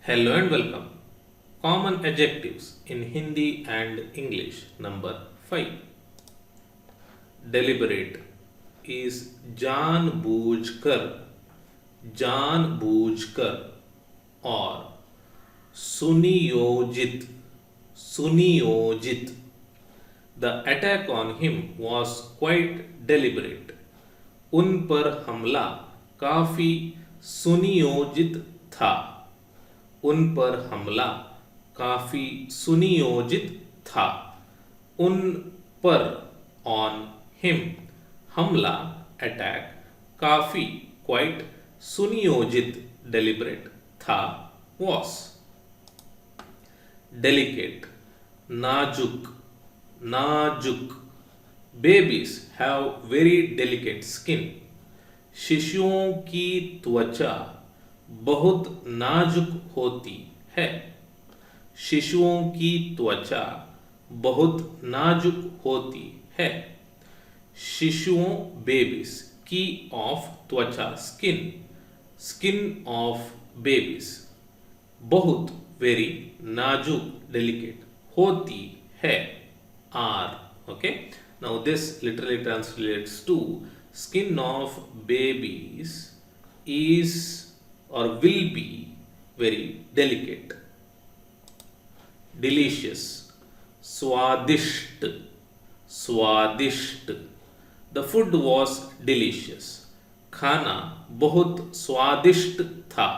Hello and welcome. Common adjectives in Hindi and English. Number 5. Deliberate is जानबूझकर, जानबूझकर और सुनियोजित, सुनियोजित. The attack on him was quite deliberate. उन पर हमला काफी सुनियोजित था. उन पर हमला काफी सुनियोजित था. उन पर ऑन हिम हमला अटैक काफी क्वाइट सुनियोजित डेलिब्रेट था वॉस. डेलिकेट नाजुक, नाजुक. Babies have very delicate skin. शिशुओं की त्वचा बहुत नाजुक होती है. शिशुओं की त्वचा बहुत नाजुक होती है. शिशुओं बेबीज की ऑफ त्वचा स्किन, स्किन ऑफ बेबीज बहुत वेरी नाजुक डेलिकेट होती है are. Okay, now this literally translates to skin of babies is or will be very delicate. Delicious, स्वादिष्ट, स्वादिष्ट. The food was delicious. खाना बहुत स्वादिष्ट था.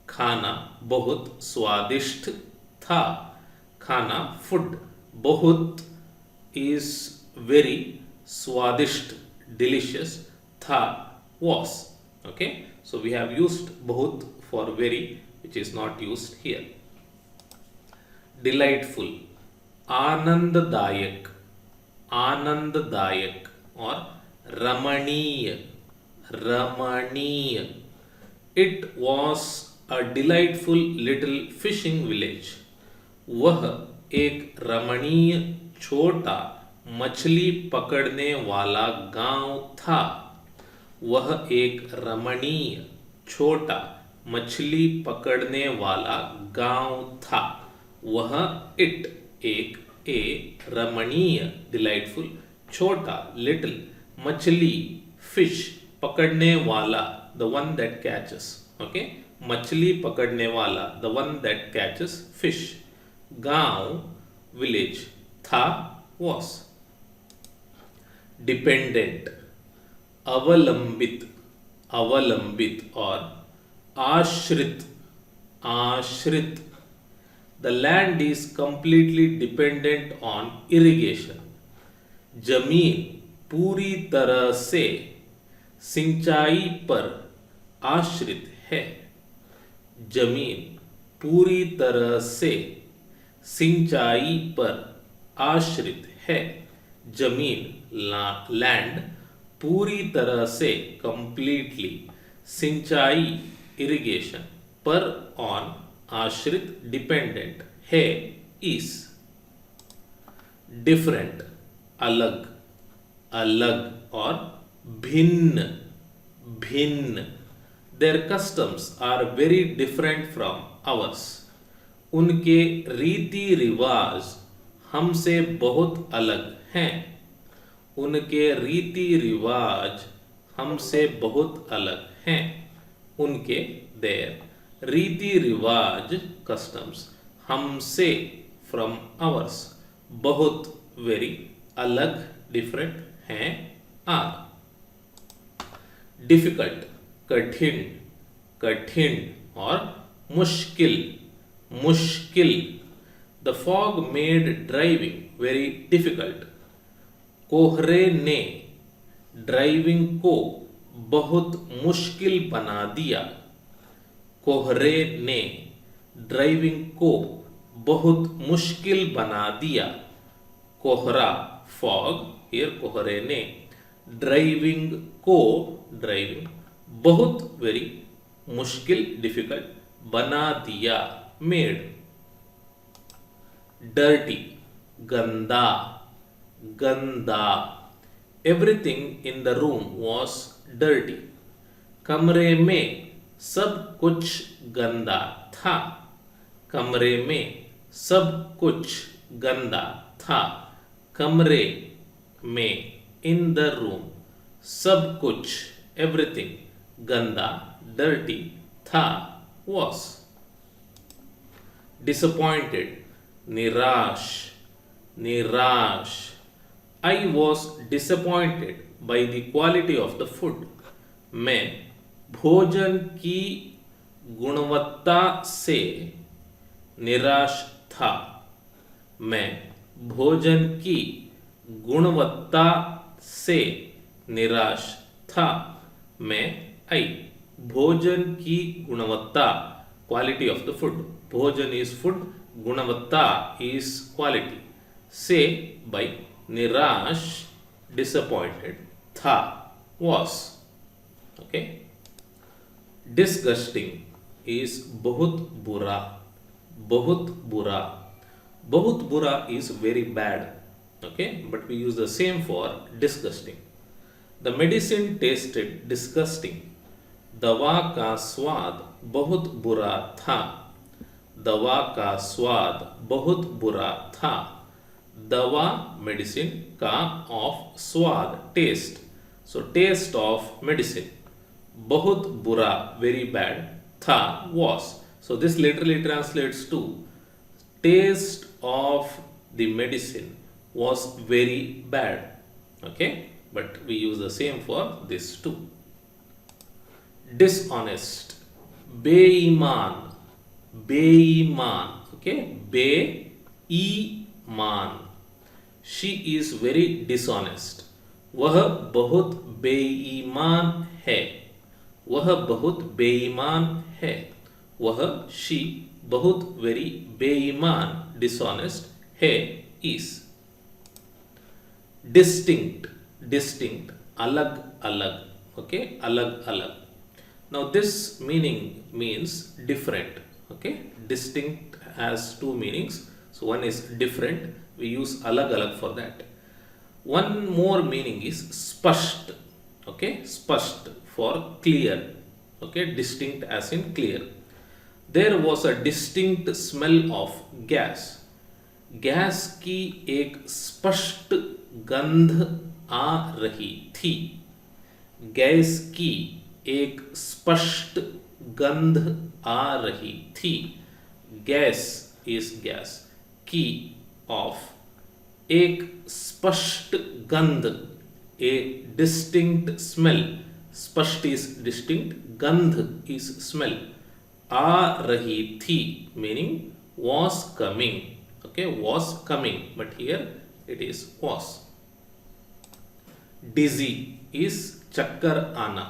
खाना बहुत स्वादिष्ट था. खाना फूड बहुत is very स्वादिष्ट delicious था was. Okay, so we have used bahut for very, which is not used here. Delightful, आनंददायक, आनंददायक और रमणीय, रमणीय. It was a delightful little fishing village. वह एक रमणीय छोटा मछली पकड़ने वाला गांव था. वह एक रमणीय छोटा मछली पकड़ने वाला गांव था. वह इट एक ए रमणीय डिलाइटफुल छोटा लिटिल मछली फिश पकड़ने वाला the one that catches. Okay, मछली पकड़ने वाला the one that catches fish. गांव विलेज था वॉस. डिपेंडेंट अवलंबित, अवलंबित और आश्रित, आश्रित. The land is completely dependent on irrigation. जमीन पूरी तरह से सिंचाई पर आश्रित है. जमीन पूरी तरह से सिंचाई पर आश्रित है. जमीन लैंड पूरी तरह से कंप्लीटली सिंचाई इरिगेशन पर ऑन आश्रित डिपेंडेंट है इस. डिफरेंट अलग, अलग और भिन्न, भिन्न. Their customs are very different from ours. उनके रीति रिवाज हमसे बहुत अलग हैं. उनके रीति रिवाज हमसे बहुत अलग हैं. उनके देयर रीति रिवाज कस्टम्स हमसे फ्रॉम आवर्स बहुत वेरी अलग डिफरेंट हैं आर. डिफिकल्ट कठिन, कठिन और मुश्किल, मुश्किल. The fog made driving very difficult. कोहरे ने ड्राइविंग को बहुत मुश्किल बना दिया. कोहरे ने ड्राइविंग को बहुत मुश्किल बना दिया. कोहरा फॉग, हियर कोहरे ने ड्राइविंग को, ड्राइविंग बहुत वेरी मुश्किल डिफिकल्ट बना दिया मेड. डर्टी गंदा, गंदा. Everything in the room was dirty. कमरे में सब कुछ गंदा था, कमरे में सब कुछ गंदा था, कमरे में इन द रूम सब कुछ एवरीथिंग गंदा डर्टी था was. Disappointed निराश निराश I was disappointed by the quality of the food. मैं भोजन की गुणवत्ता से निराश था, मैं भोजन की गुणवत्ता से निराश था, मैं आई भोजन की गुणवत्ता क्वालिटी ऑफ द फूड, भोजन इज फूड, गुणवत्ता इज क्वालिटी, से बाय निराश डिसअपॉइंटेड था was. ओके, डिसगस्टिंग इज बहुत बुरा, बहुत बुरा, बहुत बुरा is very bad, okay, but we use the same for disgusting. The medicine tasted disgusting. दवा का स्वाद बहुत बुरा था, दवा का स्वाद बहुत बुरा था, दवा मेडिसिन का ऑफ स्वाद taste, so taste of medicine, बहुत बुरा वेरी बैड था was. So this literally translates to taste of the medicine was very bad, okay, but we use the same for this too. Dishonest बेईमान, बेईमान, okay, बेईमान, she is very dishonest, वह बहुत बेईमान है, वह बहुत बेईमान है, वह she बहुत very बेईमान dishonest है is. Distinct distinct अलग अलग, okay, अलग अलग. Now this meaning means different, okay, distinct has two meanings, so one is different, we use alag alag for that. One more meaning is spasht, okay, spasht for clear, okay, distinct as in clear. There was a distinct smell of gas, gas की एक स्पष्ट गंध आ रही थी, gas की एक स्पष्ट गंध आ रही थी, गैस इज गैस, की ऑफ एक स्पष्ट गंध, ए डिस्टिंक्ट स्मेल, स्पष्ट इज डिस्टिंक्ट, गंध इज स्मेल, आ रही थी meaning was coming, okay, was coming, but here it is was. Dizzy is चक्कर आना,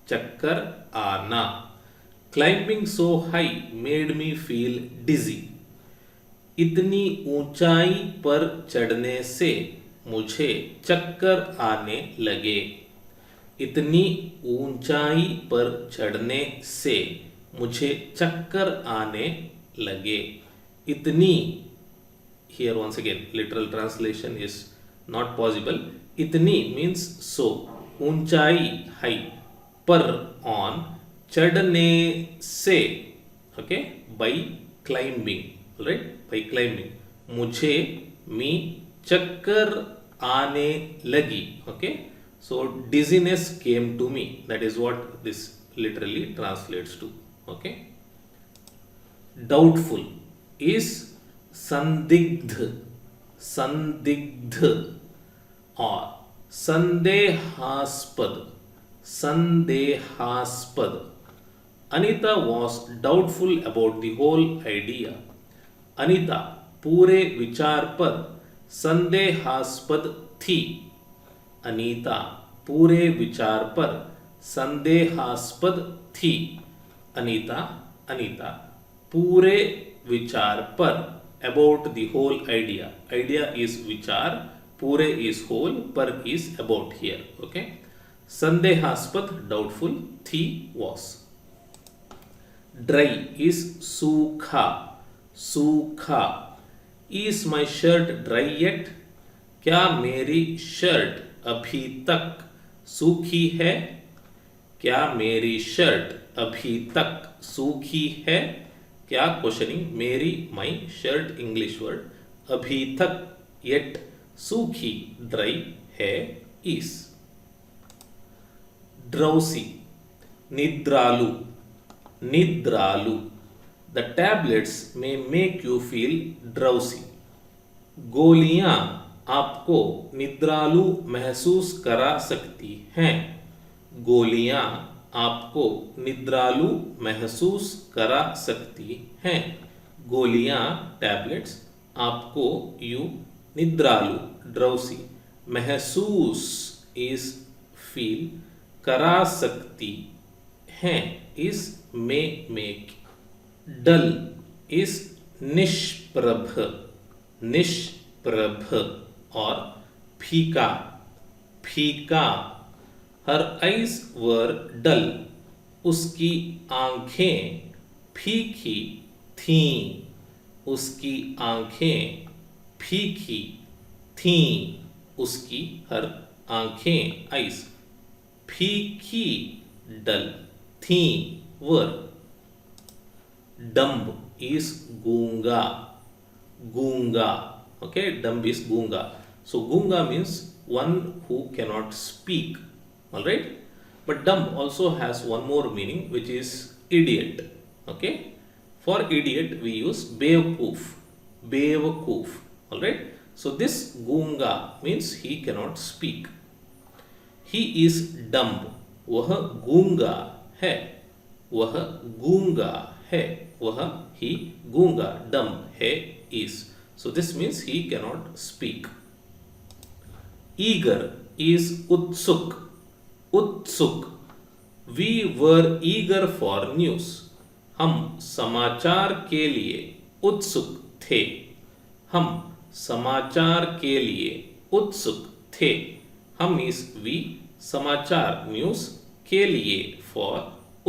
चक्कर आना. Climbing so high made me feel dizzy. इतनी ऊंचाई पर चढ़ने से मुझे चक्कर आने लगे, इतनी ऊंचाई पर चढ़ने से मुझे चक्कर आने लगे, इतनी, here once again literal translation is not possible. इतनी means so, ऊंचाई हाई, पर on, चढ़ने से, okay, by climbing, right, by climbing, मुझे मी चक्कर आने लगी, okay, so dizziness came to me, that is what this literally translates to, okay. Doubtful is संदिग्ध, संदिग्ध और संदेहास्पद, संदेहास्पद. Anita was doubtful about the whole idea. Anita पूरे विचार पर संदेहास्पद थी, अनीता पूरे विचार पर संदेहास्पद थी, अनीता, अनीता पूरे विचार पर, about the whole idea, idea is विचार, पूरे is whole, पर is about here, okay. संदेहास्पद doubtful, थी was. Dry is सूखा, सूखा. Is my shirt dry yet? क्या मेरी शर्ट अभी तक सूखी है? क्या मेरी शर्ट अभी तक सूखी है? क्या क्वेश्चनिंग मेरी माई शर्ट इंग्लिश वर्ड अभी तक येट सूखी ड्राई है इस ड्राउसी निद्रालु निद्रालु द टैबलेट्स में मेक यू फील ड्राउसी गोलियां आपको निद्रालु महसूस करा सकती हैं गोलियां आपको निद्रालु महसूस करा सकती हैं गोलियां टैबलेट्स आपको यू निद्रालु ड्राउसी महसूस इस फील करा सकती हैं इस मेक डल इस निष्प्रभ निष्प्रभ और फीका फीका हर आइज वर डल उसकी आंखें फीकी थीं उसकी आंखें फीकी थीं उसकी हर आंखें आइज फीकी डल थीं वर डम्ब इज गूंगा गूंगा okay dumb is gunga so gunga means one who cannot speak all right but dumb also has one more meaning which is idiot okay for idiot we use bewkoof bewkoof all right so this gunga means he cannot speak he is dumb वह गूंगा है वह गूंगा है वह he गूंगा dumb है is so this means he cannot speak eager is utsuk utsuk we were eager for news हम समाचार के लिए उत्सुक थे हम समाचार के लिए उत्सुक थे हम इस वी समाचार न्यूज के लिए फॉर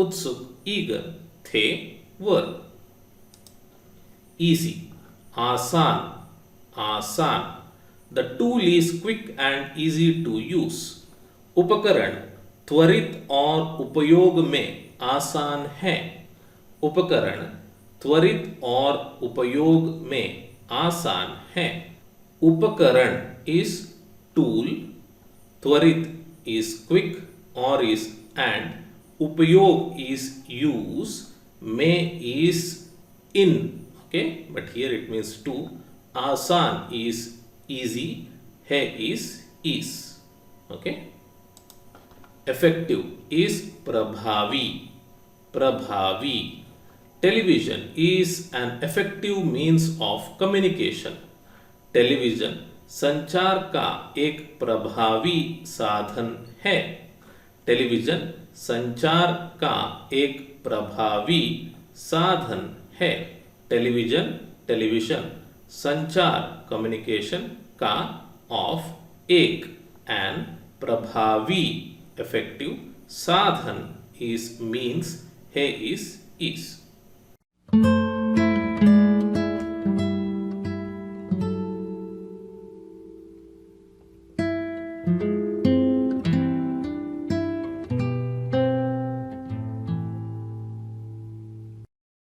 उत्सुक ईगर थे वर easy आसान आसान the tool is quick and easy to use उपकरण त्वरित और उपयोग में आसान है उपकरण त्वरित और उपयोग में आसान है उपकरण इज टूल त्वरित इज क्विक और इज एंड उपयोग इज यूज में is in okay but here it means to आसान is easy है is okay effective is प्रभावी प्रभावी television is an effective means of communication television संचार का एक प्रभावी साधन है टेलीविजन संचार का एक प्रभावी साधन है टेलीविजन टेलीविजन संचार कम्युनिकेशन का ऑफ एक एन प्रभावी इफेक्टिव साधन इज मीन्स है इज